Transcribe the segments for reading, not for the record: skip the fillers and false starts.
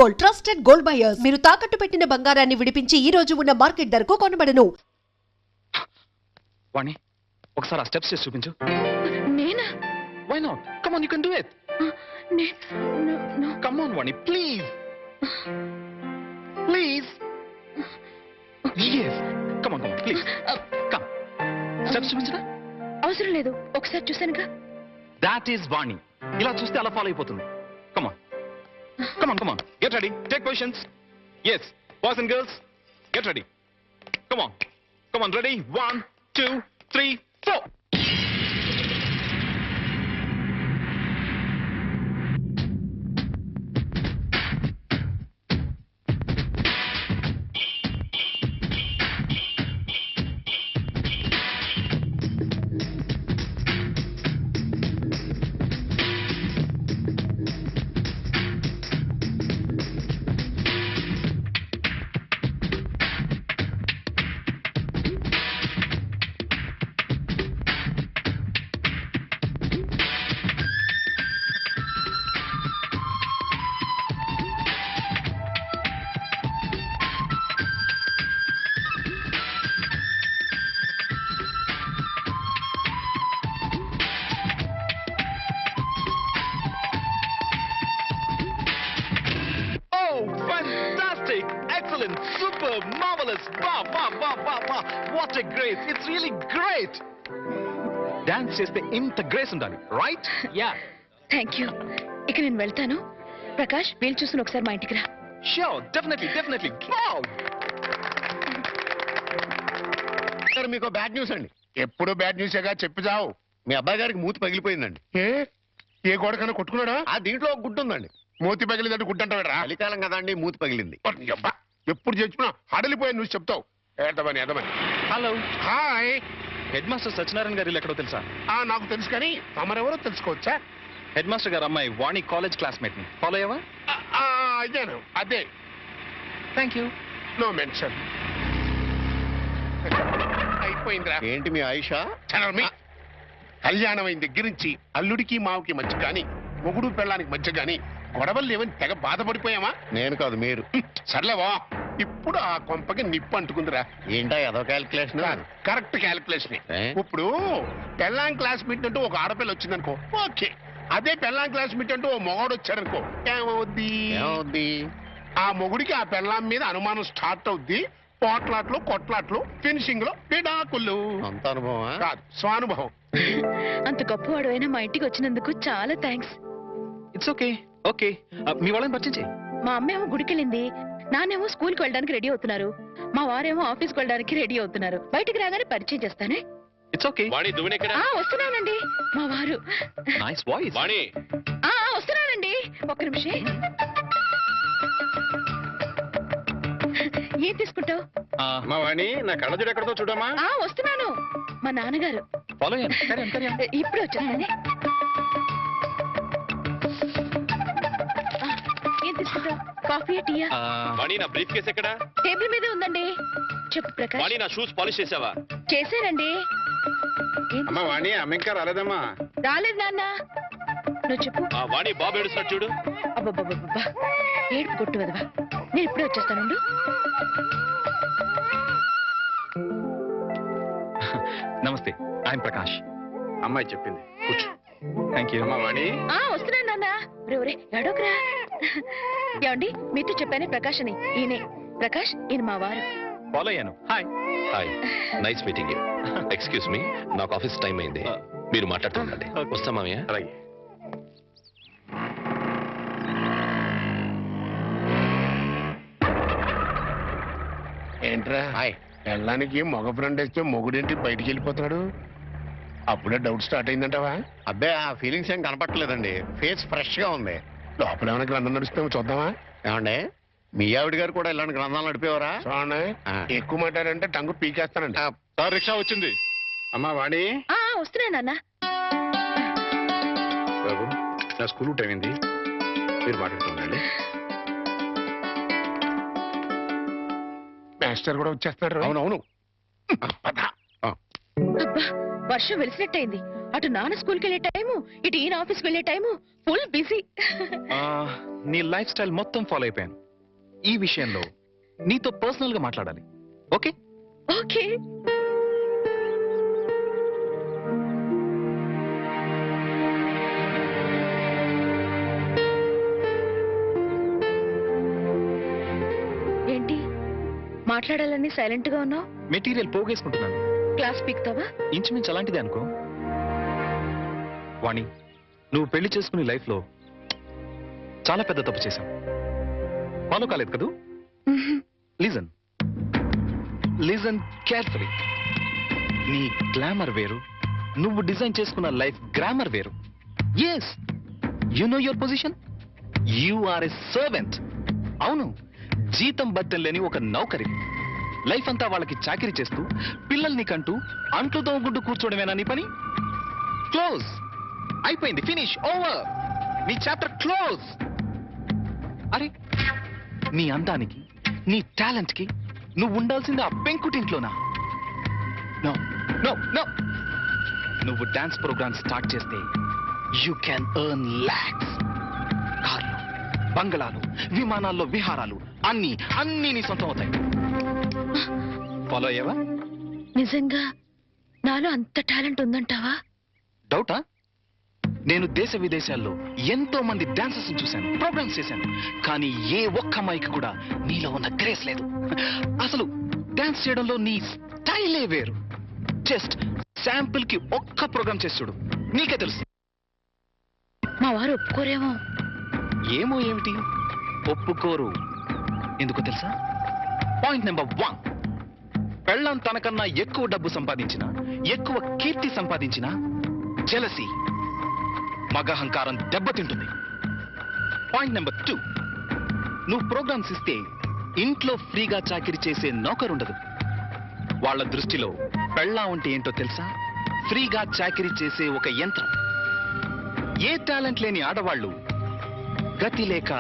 Gold, trusted gold buyers. మీరు తాకట్టు పెట్టిన బంగారాన్ని విడిపించి ఈ రోజు ఉన్న మార్కెట్ ధరకు కొనబడను. వాణి, ఒకసారి ఆ స్టెప్స్ చేసి చూపించు. నేనా? Why not? Come on, you can do it. No. Come on, Vani, please. Please. Yes. Come on, please. Come. Steps చూపించరా? అవసరం లేదు, ఒకసారి చూసానుగా. That is Vani. ఇలా చూస్తే అలా ఫాలో అయిపోతుంది. Come on. Come on. Get ready. Take positions. Yes. Boys and girls, get ready. Come on. Ready? 1, 2, 3, 4. Fantastic! Excellent! Super! Marvelous! Wow! What a grace! It's really great! Dance చేస్తే ఇంత grace ఉండాలి, right? Yeah. Thank you. ఇక నేను వెళ్తాను. ప్రకాష్, వీలు చూసుకుని ఒకసారి మా ఇంటికి రా. Sure, definitely. Wow! సార్, మీకు బ్యాడ్ న్యూస్ అండి. ఎప్పుడు బ్యాడ్ న్యూసేగా చెప్పి చావు. మీ అబ్బాయి గారికి మూతి పగిలిపోయిందండి. ఏ గోడకన్నా కొట్టుకున్నాడా? ఆ దీంట్లో ఒక గుడ్డు ఉందండి. మూతి పగిలిందంటే గుడ్డంటారా? చలికాలం కదా అండి, మూతి పగిలింది. ఎప్పుడు చెప్పినా హడలిపోయా నువ్వు చెప్తావు. ఏదమని hello. Hi. Head master Satyanarayana garu ఎక్కడో తెలుసా? నాకు తెలుసు, కానీ తమరెవరో తెలుసుకోవచ్చా? హెడ్ మాస్టర్ గారు అమ్మాయి వాణి కాలేజ్ క్లాస్మేట్ ని ఫాలో అయ్యావా? అయ్యాను. అదే. Thank you. No mention. అయిపోయిందిరా. ఏంటి మీ ఆయిషా? కళ్యాణం అయిన దగ్గర నుంచి అల్లుడికి మావుకి మధ్య గాని, మొగుడు పెళ్ళానికి మధ్య గాని గొడవలు లేవని తెగ బాధపడిపోయామా? నేను కాదు, మీరు. సర్లేవా, ఇప్పుడు ఆ కొంపకి నిప్పు అంటుకుందిరా. ఏంటా ఏదో క్యాలిక్యులేషన్? Correct calculation. ఇప్పుడు పెళ్ళాం క్లాస్మేట్ అంటూ ఒక ఆడపిల్ల వచ్చిందనుకో, ఓకే. అదే పెళ్ళాం క్లాస్మేట్ అంటూ ఓ మొగాడు వచ్చాడనుకో, ఏమవుద్ది? ఆ మొగుడికి ఆ పెళ్ళాం మీద అనుమానం స్టార్ట్ అవుద్ది. పోట్లాట్లు, కొట్లాట్లు, ఫినిషింగ్ లో విడాకులు. అంత అనుభవం కాదు, స్వానుభవం. అంత గొప్పవాడు అయినా మా ఇంటికి వచ్చినందుకు చాలా థ్యాంక్స్. It's okay. మీ వాళ్ళని పరిచయం చేయి. మా అమ్మేమో గుడికెళ్ళింది, నానేమో స్కూల్కి వెళ్ళడానికి రెడీ అవుతున్నారు, మా వారేమో ఆఫీస్కి వెళ్ళడానికి రెడీ అవుతున్నారు. బయటికి రాగానే పరిచయం చేస్తానే. It's okay. వస్తున్నానండి. మా వారు. Nice voice. వస్తున్నానండి, ఒక్క నిమిషం. ఏం తీసుకుంటావు? మా వాణి, నా కళ్ళజోడు ఎక్కడతో చూడమ్మా. వస్తున్నాను. మా నాన్నగారు. ఫాలో అయ్యాను. ఇప్పుడు వచ్చేస్తానే. ఏం తీసుకుంటావు? కాఫీ, టీయా? వాణి, నా బ్రీఫ్ కేస్ ఎక్కడ? టేబుల్ మీదే ఉందండి. చెప్పు ప్రకాష్. వాణి, నా షూస్ పాలిష్ చేసావా? చేశానండి. అమ్మా వాణి, అమ్మ ఇంకా రాలేదమ్మా. రాలేదు నాన్న. నువ్వు చెప్పు. వాణి, బాబు ఏడుస్తాడు చూడు. అబ్బబ్బబ్బబ్బా, ఏడుపు కొట్టు వదవా. నేను ఇప్పుడే వచ్చేస్తానండు. నమస్తే, ఐఎమ్ ప్రకాష్. అమ్మాయి చెప్పింది, కూర్చో. Thank you. అమ్మా వాణి. వస్తున్నాను నాన్న. రే ఎడోకరా. ఏమండి, మీతో చెప్పానే ప్రకాష్ అని. ఈయనే ప్రకాష్, ఈయన మా వారు. ఫాలో అయ్యాను. Hi. Nice meeting you. Excuse me, నాకు ఆఫీస్ టైం అయింది, మీరు మాట్లాడుతుండండి. వస్తా మామయ్య. అలాగే. ఏంట్రా వెళ్ళడానికి మగ ఫ్రెండ్ వేస్తే మొగుడేంటి బయటికి వెళ్ళిపోతున్నాడు? అప్పుడే డౌట్ స్టార్ట్ అయిందంటావా? అబ్బే, ఆ ఫీలింగ్స్ ఏం కనపట్టలేదండి. ఫేస్ ఫ్రెష్ గా ఉంది. లోపల ఏమైనా గ్రంథం నడుస్తామో చూద్దామా? ఏమండి, మీ ఆవిడ గారు కూడా ఇలాంటి గ్రంథాలు నడిపేవారా? చూడండి, ఎక్కువ మాట్లాడంటే టంగు పీకేస్తానండి. సార్, రిక్షా వచ్చింది. అమ్మా వాణి. వస్తున్నా నాన్న. బాబు, నా స్కూల్ టైం అయింది, మీరు మాట్లాడుతుండండి. మాస్టర్ కూడా వచ్చేస్తున్నాడు. అవునవును. అబ్బా, వర్షం వెలిసినట్టయింది. అటు నాన్న స్కూల్కి వెళ్ళే టైము, ఇటు ఈయన ఆఫీస్కి వెళ్ళే టైము. Full busy. నీ లైఫ్ స్టైల్ మొత్తం ఫాలో అయిపోయాను. ఈ విషయంలో నీతో పర్సనల్ గా మాట్లాడాలి. ఓకే? ఓకే. ఏంటి మాట్లాడాలని సైలెంట్ గా ఉన్నావు? మెటీరియల్ పోగేసుకుంటున్నాను. క్లాస్ పీక్తావా? ఇంచుమించు అలాంటిదే అనుకో. వాణి, నువ్వు పెళ్లి చేసుకునే లైఫ్ లో చాలా పెద్ద తప్పు చేశావు. ఫాలో కాలేదు కదూ? Listen listen carefully. నీ గ్లామర్ వేరు, నువ్వు డిజైన్ చేసుకున్న లైఫ్ గ్రామర్ వేరు. Yes, you know your position. You are a servant. అవును, జీతం బత్తెం లేని ఒక నౌకరి. లైఫ్ అంతా వాళ్ళకి చాకిరీ చేస్తూ పిల్లల్ని కంటూ అంట్లు తోగుంటూ కూర్చోవడమేనా నీ పని? క్లోజ్. అయిపోయింది. ఫినిష్. ఓవర్. నీ చాప్టర్ క్లోజ్. అరే, నీ అందానికి, నీ టాలెంట్ కి నువ్వు ఉండాల్సింది ఆ పెంకుటింట్లోనా? No no no. నువ్వు డాన్స్ ప్రోగ్రామ్ స్టార్ట్ చేస్తే యూ క్యాన్ ఎర్న్ లాక్స్. కార్లు, బంగళాలు, విమానాల్లో విహారాలు అన్ని అన్ని నీ సొంతం అవుతాయి. ఫాలో అయ్యావా? నిజంగా నాలో అంత టాలెంట్ ఉందంటావా? డౌటా? నేను దేశ విదేశాల్లో ఎంతో మంది డాన్సర్స్ చూశాను, ప్రోగ్రామ్స్ చేశాను. కానీ ఏ ఒక్క అమ్మాయికి కూడా నీలో ఉన్న గ్రేస్ లేదు. అసలు డాన్స్ చేయడంలో నీ స్టైలే వేరు. జస్ట్ శాంపుల్ కి ఒక్క ప్రోగ్రామ్ చేసి చూడు, నీకే తెలుసు. మా వారు ఒప్పుకోరేమో. ఏమో ఏమిటి, ఒప్పుకోరు. ఎందుకో తెలుసా? పాయింట్ నెంబర్ 1, పెళ్ళం తనకన్నా ఎక్కువ డబ్బు సంపాదించిన, ఎక్కువ కీర్తి సంపాదించిన జెలసీ, మగహంకారం దెబ్బతింటుంది. పాయింట్ నెంబర్ 2, నువ్వు ప్రోగ్రామ్స్ ఇస్తే ఇంట్లో ఫ్రీగా చాకిరీ చేసే నౌకరుండదు. వాళ్ళ దృష్టిలో పెళ్ళాం అంటే ఏంటో తెలుసా? ఫ్రీగా చాకిరీ చేసే ఒక యంత్రం. ఏ టాలెంట్ లేని ఆడవాళ్ళు గతి లేక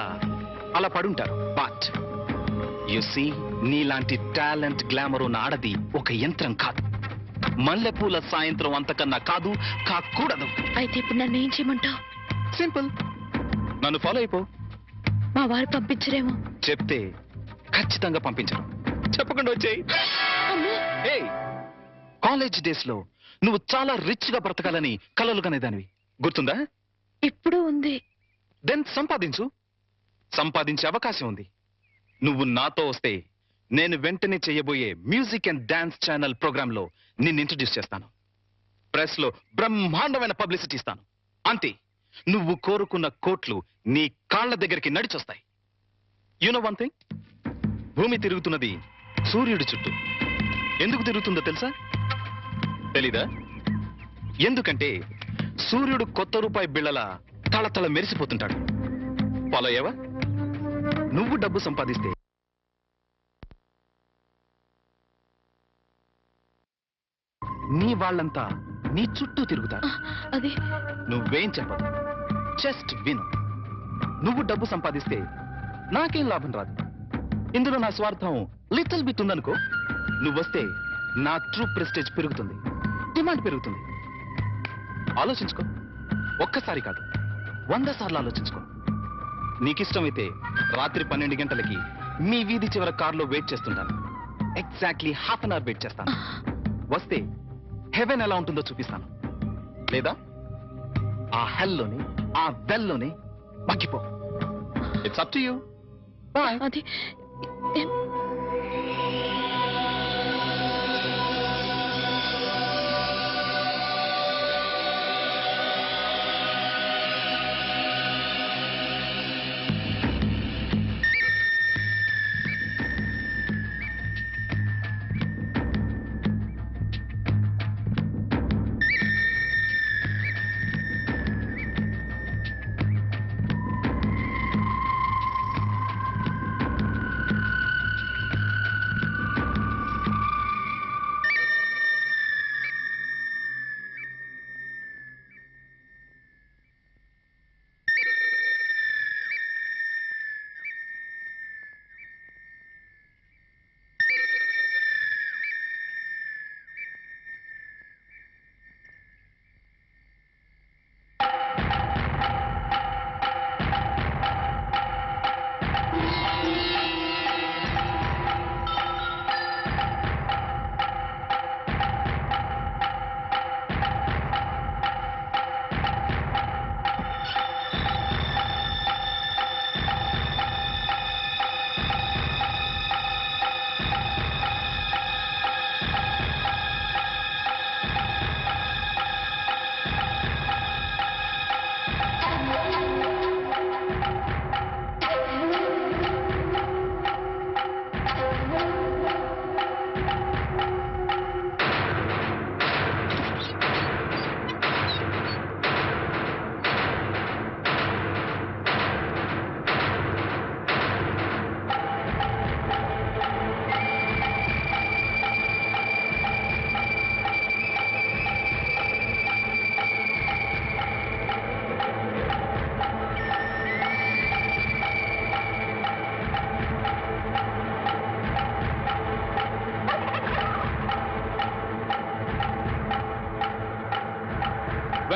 అలా పడుంటారు. బట్ యు సీ, నీలాంటి టాలెంట్ గ్లామర్ ఉన్న ఆడది ఒక యంత్రం కాదు. మల్లెపూల సాయంత్రం అంతకన్నా కాదు, కాకూడదు. అయితే ఇప్పుడు నన్ను ఏం చేయమంటావు? సింపుల్, నన్ను ఫాలో అయిపో. మా వారు పంపించరేమో. చెప్తే ఖచ్చితంగా పంపించరు. చెప్పకుండా వచ్చేయి. ఏయ్, కాలేజ్ డేస్ లో నువ్వు చాలా రిచ్ గా బ్రతకాలని కలలు కనేదానివి, గుర్తుందా? ఇప్పుడు ఉంది. దెన్ సంపాదించు. సంపాదించే అవకాశం ఉంది. నువ్వు నాతో వస్తే నేను వెంటనే చేయబోయే music and dance channel programme లో నిన్ను ఇంట్రడ్యూస్ చేస్తాను. ప్రెస్ లో బ్రహ్మాండమైన పబ్లిసిటీ ఇస్తాను. అంతే, నువ్వు కోరుకున్న కోట్లు నీ కాళ్ల దగ్గరికి నడిచొస్తాయి. యు నో వన్ థింగ్, భూమి తిరుగుతున్నది సూర్యుడి చుట్టూ. ఎందుకు తిరుగుతుందో తెలుసా? తెలీదా? ఎందుకంటే సూర్యుడు కొత్త రూపాయి బిళ్ళలా తళతళ మెరిసిపోతుంటాడు. ఫాలో అయ్యావా? నువ్వు డబ్బు సంపాదిస్తే నీ వాళ్ళంతా నీ చుట్టూ తిరుగుతారు. అది నువ్వేం చెప్పదు, జస్ట్ విను. నువ్వు డబ్బు సంపాదిస్తే నాకేం లాభం రాదు. ఇందులో నా స్వార్థం లిటిల్ బిట్ ఉందనుకో. నువ్వొస్తే నా ట్రూ ప్రెస్టేజ్ పెరుగుతుంది, డిమాండ్ పెరుగుతుంది. ఆలోచించుకో. ఒక్కసారి కాదు, 100 సార్లు ఆలోచించుకో. నీకిష్టమైతే రాత్రి 12 గంటలకి మీ వీధి చివర కారులో వెయిట్ చేస్తుంటాను. Exactly half an hour wait చేస్తాను. వస్తే హెవెన్ ఎలా ఉంటుందో చూపిస్తాను. లేదా ఆ హెల్లోనే, ఆ వెల్లోనే మగ్గిపో. It's up to you. Bye. అది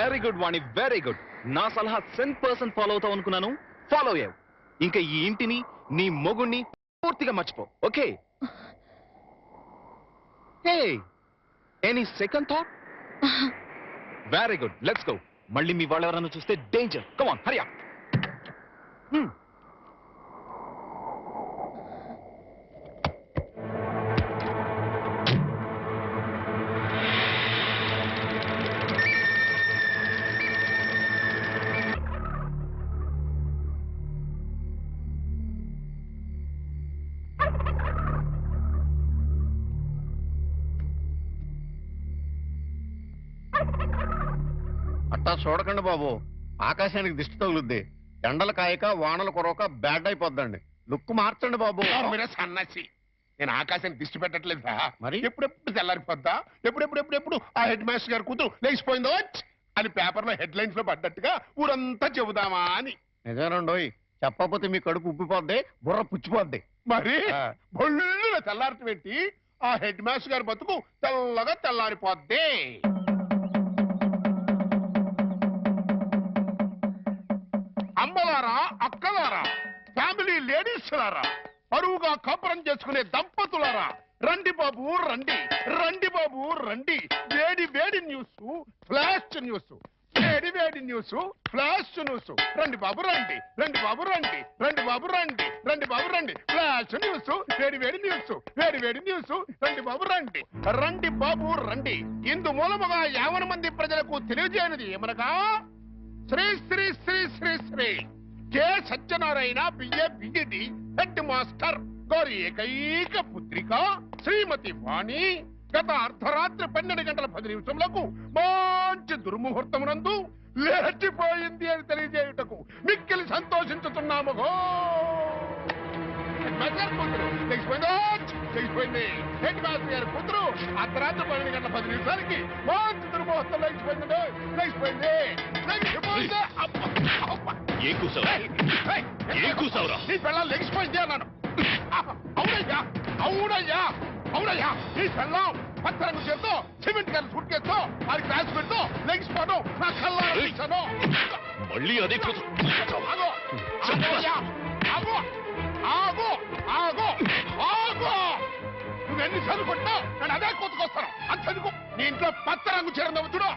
very good Vani, very good. నా సలహా 100% ఫాలో అవుతావు అనుకున్నాను, ఫాలో అయ్యావు. ఇంకా ఈ ఇంటిని, నీ మొగుణ్ణి పూర్తిగా మర్చిపో, okay? Hey, any second thought? Very good, let's go. మళ్ళీ మీ వాళ్ళు ఎవరైనా చూస్తే danger. Come on, Hari up. అట్టా చూడకండి బాబు, ఆకాశానికి దిష్టి తగులుద్ది. ఎండలు కాయక వానలు కొరవక బ్యాడ్ అయిపోద్దండి. లుక్ మార్చండి బాబు. మీరే సన్నాసి. నేను ఆకాశానికి దిష్టి పెట్టట్లేదురా. మరి? ఎప్పుడెప్పుడు తెల్లారిపోద్దా, ఎప్పుడెప్పుడు ఆ హెడ్ మాస్టర్ గారు కూతురు లేచిపోయిందో అని పేపర్లో హెడ్ లైన్స్ లో పడ్డట్టుగా ఊరంతా చెబుదామా అని. నిజమేనండోయ్, చెప్పకపోతే మీ కడుపు ఉబ్బిపోద్ది, బుర్ర పుచ్చిపోద్ది. మరి ఆ. బొల్లున తెల్లారటం ఏంటి? ఆ హెడ్ మాస్టర్ గారి బతుకు తెల్లగా తెల్లారిపోద్ది. అమ్మలారా, అక్కలారా, ఫ్యామిలీ లేడీస్ లారా, పరువుగా కాపురం చేసుకునే దంపతులారా, రండి బాబు రండి, రండి బాబు రండి. వేడి వేడి న్యూస్, ఫ్లాష్ న్యూస్, వేడి వేడి న్యూస్, ఫ్లాష్ న్యూస్. రండి బాబు రండి, రండి బాబు రండి, రండి బాబు రండి, రండి బాబు రండి. ఫ్లాష్ న్యూస్, వేడి వేడి న్యూస్, వేడి వేడి న్యూస్. రండి బాబు రండి, రండి బాబు రండి. ఇందు మూలముగా 50 మంది ప్రజలకు తెలియజేయనిది ఏమనగా, Shri Shri Shri Shri Shri K Satyanarayana BA BEd headmaster గారి ఏకైక పుత్రిక శ్రీమతి వాణి గత అర్ధరాత్రి 12 గంటల 10 నిమిషములకు మంచి దుర్ముహూర్తమునందు లేచిపోయింది అని తెలియజేయుటకు మిక్కిలి సంతోషించుతున్నాము. లేచిపోయింది హెడ్ మాస్టర్ గారి కూతురు అర్ధరాత్రి 12 గంటల 10 నిమిషాలకి మంచి దుర్ముహూర్తం లేచిపోయింది. లేచిపోయింది. ఏం కూసావు? ఏం కూసావురా? నీ పిల్లలు లెగిసిపోయింది అన్నాను. అవునయ్యా, అవునయ్యా, అవునయ్యా. నీ పిల్లం పచ్చరంగు చేత్తో సిమెంట్ గారి సూట్ కేసుతో అది క్లాస్ పెడుతూ లెగిసిపోవడం నా కళ్ళ చూశాను. మళ్ళీ అదే కూతురు. ఆగు, ఆగయ్యా, ఆగు, ఆగు, ఆగు, ఆగు. నువ్వెన్నిసార్లు కొట్టినా నేను అదే కొట్టుకొస్తాను. అంతెందుకు నీ ఇంట్లో పచ్చ రంగు చీర చూడు.